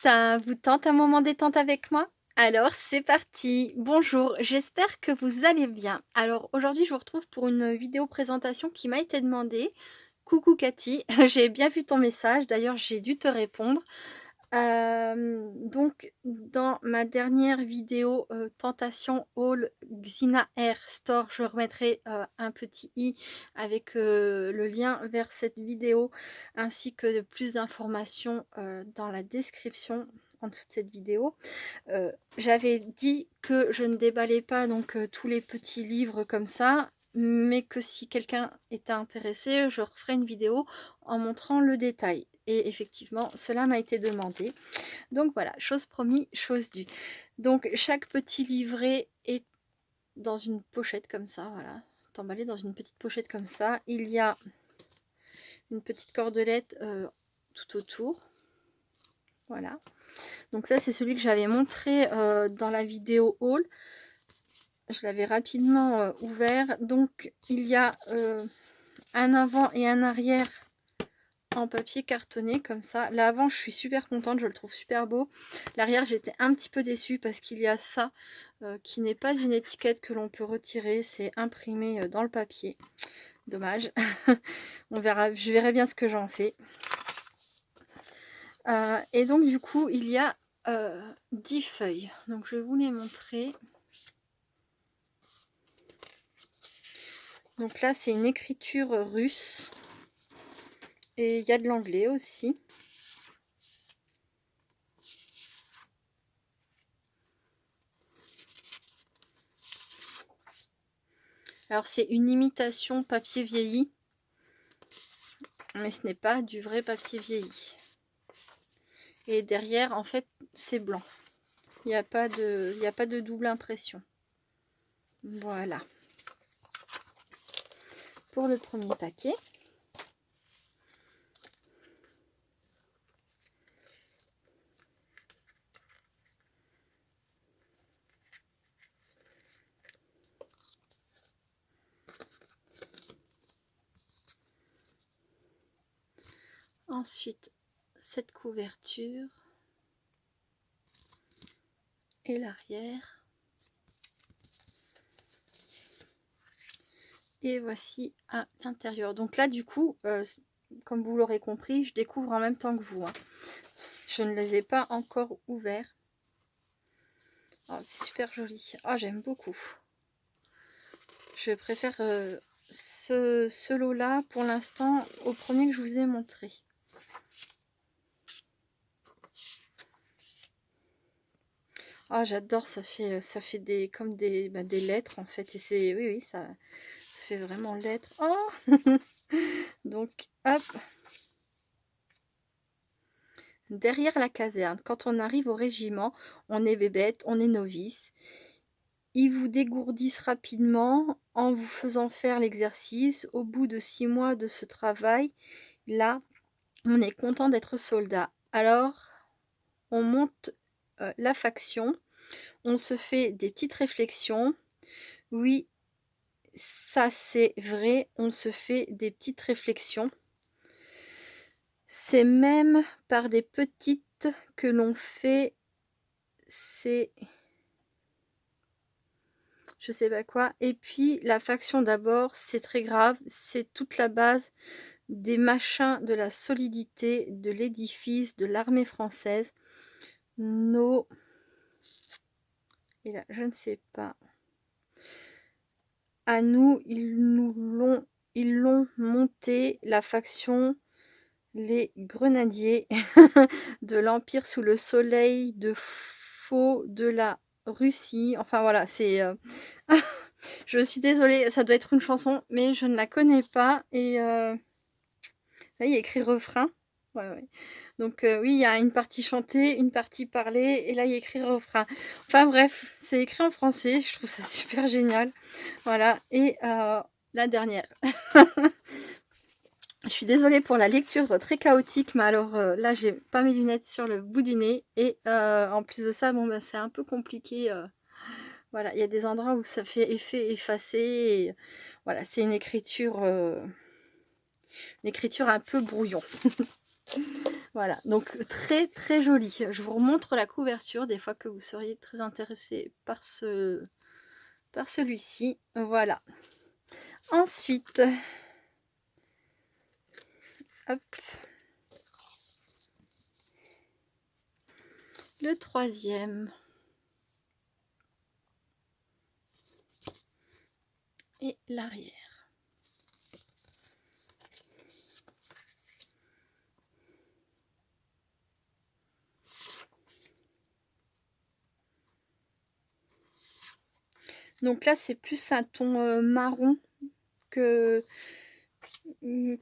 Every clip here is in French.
Ça vous tente un moment détente avec moi? Alors c'est parti! Bonjour, j'espère que vous allez bien. Alors aujourd'hui je vous retrouve pour une vidéo présentation qui m'a été demandée. Coucou Cathy, j'ai bien vu ton message, d'ailleurs j'ai dû te répondre. Donc dans ma dernière vidéo, tentation haul Xina Air Store, je remettrai, un petit i avec, le lien vers cette vidéo ainsi que plus d'informations, dans la description en dessous de cette vidéo. J'avais dit que je ne déballais pas donc, tous les petits livres comme ça, mais que si quelqu'un était intéressé, je referai une vidéo en montrant le détail et effectivement cela m'a été demandé. Donc voilà, chose promis, chose due. Donc chaque petit livret est dans une pochette comme ça, voilà, emballé dans une petite pochette comme ça. Il y a une petite cordelette, tout autour. Voilà. Donc ça, c'est celui que j'avais montré, dans la vidéo haul. Je l'avais rapidement, ouvert. Donc il y a, un avant et un arrière en papier cartonné comme ça. L'avant, je suis super contente, je le trouve super beau. L'arrière, j'étais un petit peu déçue parce qu'il y a ça, qui n'est pas une étiquette que l'on peut retirer. C'est imprimé, dans le papier. Dommage. On verra, je verrai bien ce que j'en fais. Et donc du coup, il y a 10 feuilles. Donc je vais vous les montrer. Donc là, c'est une écriture russe. Et il y a de l'anglais aussi. Alors c'est une imitation papier vieilli. Mais ce n'est pas du vrai papier vieilli. Et derrière, en fait, c'est blanc. Il n'y a pas de double impression. Voilà. Pour le premier paquet. Ensuite, cette couverture. Et l'arrière. Et voici à l'intérieur. Donc là, du coup, comme vous l'aurez compris, je découvre en même temps que vous. Hein. Je ne les ai pas encore ouverts. Oh, c'est super joli. Oh, j'aime beaucoup. Je préfère ce lot-là pour l'instant au premier que je vous ai montré. Ah, j'adore, ça fait des comme des lettres en fait. Et c'est oui, ça fait vraiment lettres. Oh donc hop. Derrière la caserne, quand on arrive au régiment, on est bébête, on est novice. Ils vous dégourdissent rapidement en vous faisant faire l'exercice. Au bout de 6 mois de ce travail, là, on est content d'être soldat. Alors, on monte la faction, on se fait des petites réflexions. Oui, ça c'est vrai, on se fait des petites réflexions. C'est même par des petites que l'on fait ces... je sais pas quoi. Et puis la faction d'abord, c'est très grave, c'est toute la base des machins de la solidité de l'édifice de l'armée française. Nos... et là, je ne sais pas. À nous, ils l'ont monté, la faction, les grenadiers de l'Empire sous le soleil de faux de la Russie. Enfin voilà, c'est... je suis désolée, ça doit être une chanson, mais je ne la connais pas. Et là, il y a écrit refrain. Ouais, ouais. Donc oui, il y a une partie chantée, une partie parlée, et là, il y a écrit refrain. Enfin bref, c'est écrit en français, je trouve ça super génial. Voilà, et la dernière. Je suis désolée pour la lecture très chaotique, mais alors là, j'ai pas mes lunettes sur le bout du nez. Et en plus de ça, bon, bah, c'est un peu compliqué. Voilà, il y a des endroits où ça fait effet effacé. Et, voilà, c'est une écriture un peu brouillon. Voilà, donc très très joli. Je vous remontre la couverture, des fois que vous seriez très intéressé par celui-ci. Voilà. Ensuite, hop, le troisième et l'arrière. Donc là, c'est plus un ton marron que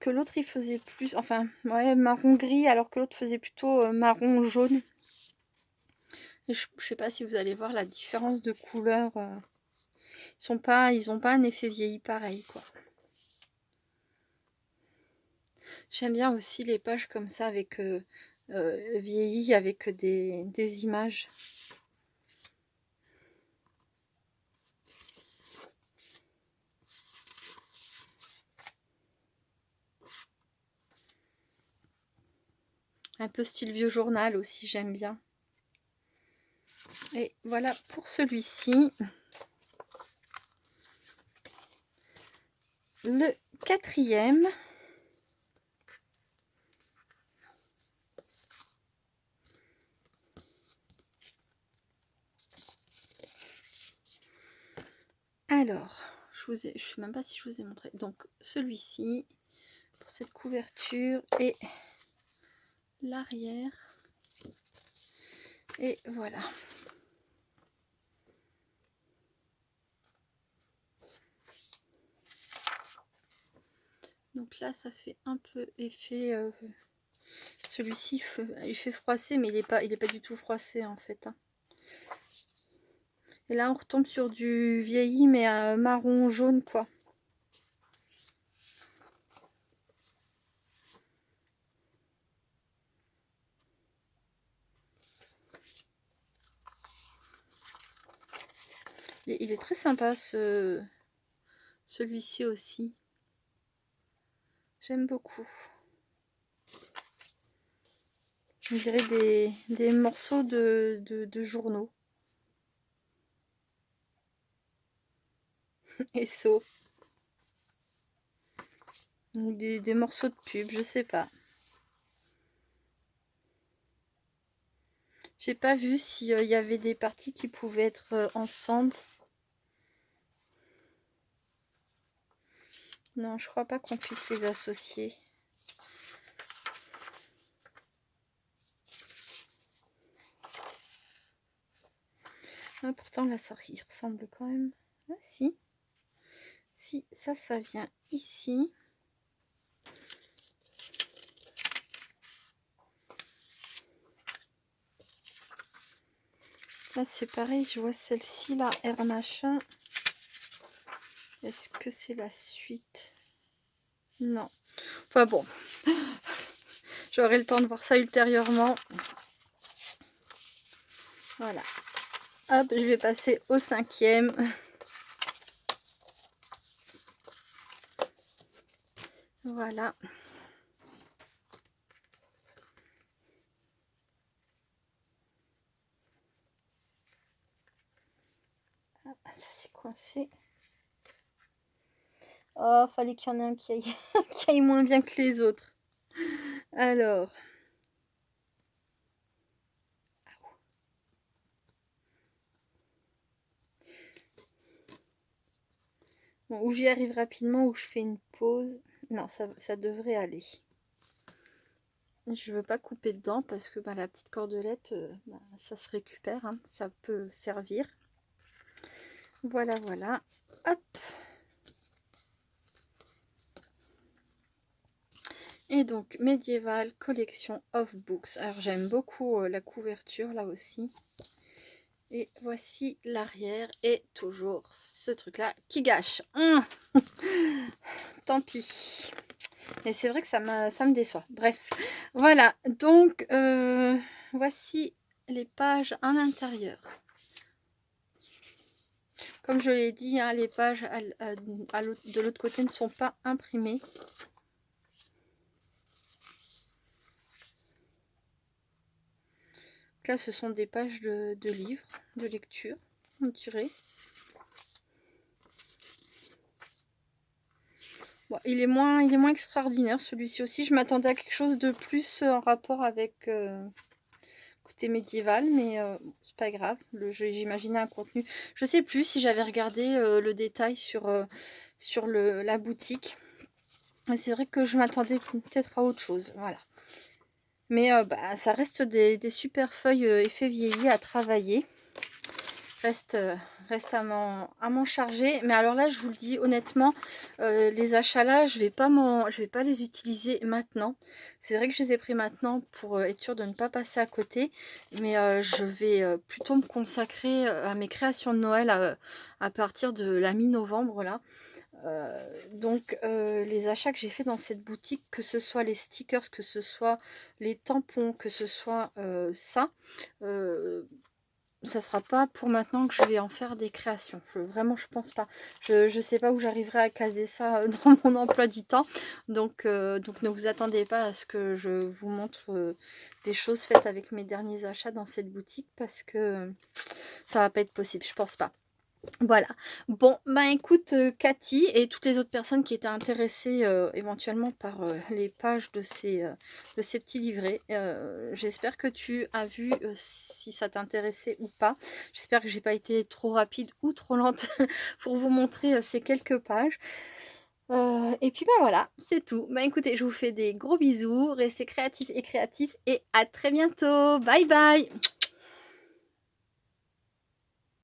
l'autre. Il faisait plus, enfin, ouais, marron gris, alors que l'autre faisait plutôt marron jaune. Et je sais pas si vous allez voir la différence de couleur. Ils ont pas un effet vieilli pareil, quoi. J'aime bien aussi les pages comme ça avec vieillies avec des images. Un peu style vieux journal aussi, j'aime bien. Et voilà pour celui-ci. Le quatrième. Alors, je sais même pas si je vous ai montré. Donc celui-ci, pour cette couverture et l'arrière. Et voilà. Donc là, ça fait un peu effet. Celui-ci, il fait froisser, mais il est pas du tout froissé en fait. Hein. Et là, on retombe sur du vieilli, mais marron jaune, quoi. Il est très sympa, celui-ci aussi. J'aime beaucoup. On dirait des morceaux de journaux. Et so. Ou des morceaux de pub, je sais pas. J'ai pas vu s'il y avait des parties qui pouvaient être ensemble. Non, je crois pas qu'on puisse les associer. Ah, pourtant là, ça y ressemble quand même. Ah si. Si, ça vient ici. Là, c'est pareil, je vois celle-ci, là, R machin. Est-ce que c'est la suite? Non. Enfin bon. J'aurai le temps de voir ça ultérieurement. Voilà. Hop, je vais passer au cinquième. Voilà. Ah, ça c'est coincé. Oh, fallait qu'il y en ait un qui aille, qui aille moins bien que les autres. Alors. Bon, ou j'y arrive rapidement, ou je fais une pause. Non, ça devrait aller. Je veux pas couper dedans parce que bah, la petite cordelette, bah, ça se récupère. Hein, ça peut servir. Voilà, voilà. Hop. Et donc, Medieval Collection of Books. Alors, j'aime beaucoup la couverture, là aussi. Et voici l'arrière. Et toujours ce truc-là qui gâche. Tant pis. Mais c'est vrai que ça me déçoit. Bref. Voilà. Donc, voici les pages à l'intérieur. Comme je l'ai dit, hein, les pages de l'autre côté ne sont pas imprimées. Là, ce sont des pages de livres, de lecture, on dirait. Bon, il est moins extraordinaire celui-ci aussi. Je m'attendais à quelque chose de plus en rapport avec côté médiéval, mais c'est pas grave. J'imaginais un contenu. Je sais plus si j'avais regardé le détail sur la boutique. C'est vrai que je m'attendais peut-être à autre chose. Voilà. Mais bah, ça reste des super feuilles effet vieilli à travailler. Reste à m'en charger. Mais alors là, je vous le dis honnêtement, les achats là, je vais pas les utiliser maintenant. C'est vrai que je les ai pris maintenant pour être sûre de ne pas passer à côté. Mais je vais plutôt me consacrer à mes créations de Noël à partir de la mi-novembre là. Donc les achats que j'ai fait dans cette boutique, que ce soit les stickers, que ce soit les tampons, que ce soit ça, ça sera pas pour maintenant que je vais en faire des créations. Vraiment, je pense pas. Je sais pas où j'arriverai à caser ça dans mon emploi du temps. Donc ne vous attendez pas à ce que je vous montre des choses faites avec mes derniers achats dans cette boutique parce que ça va pas être possible. Je pense pas. Voilà. Bon, bah écoute, Cathy et toutes les autres personnes qui étaient intéressées éventuellement par les pages de ces petits livrets, j'espère que tu as vu si ça t'intéressait ou pas. J'espère que j'ai pas été trop rapide ou trop lente pour vous montrer ces quelques pages. Et puis bah voilà, c'est tout. Bah écoutez, je vous fais des gros bisous, restez créatifs et créatifs et à très bientôt. Bye bye.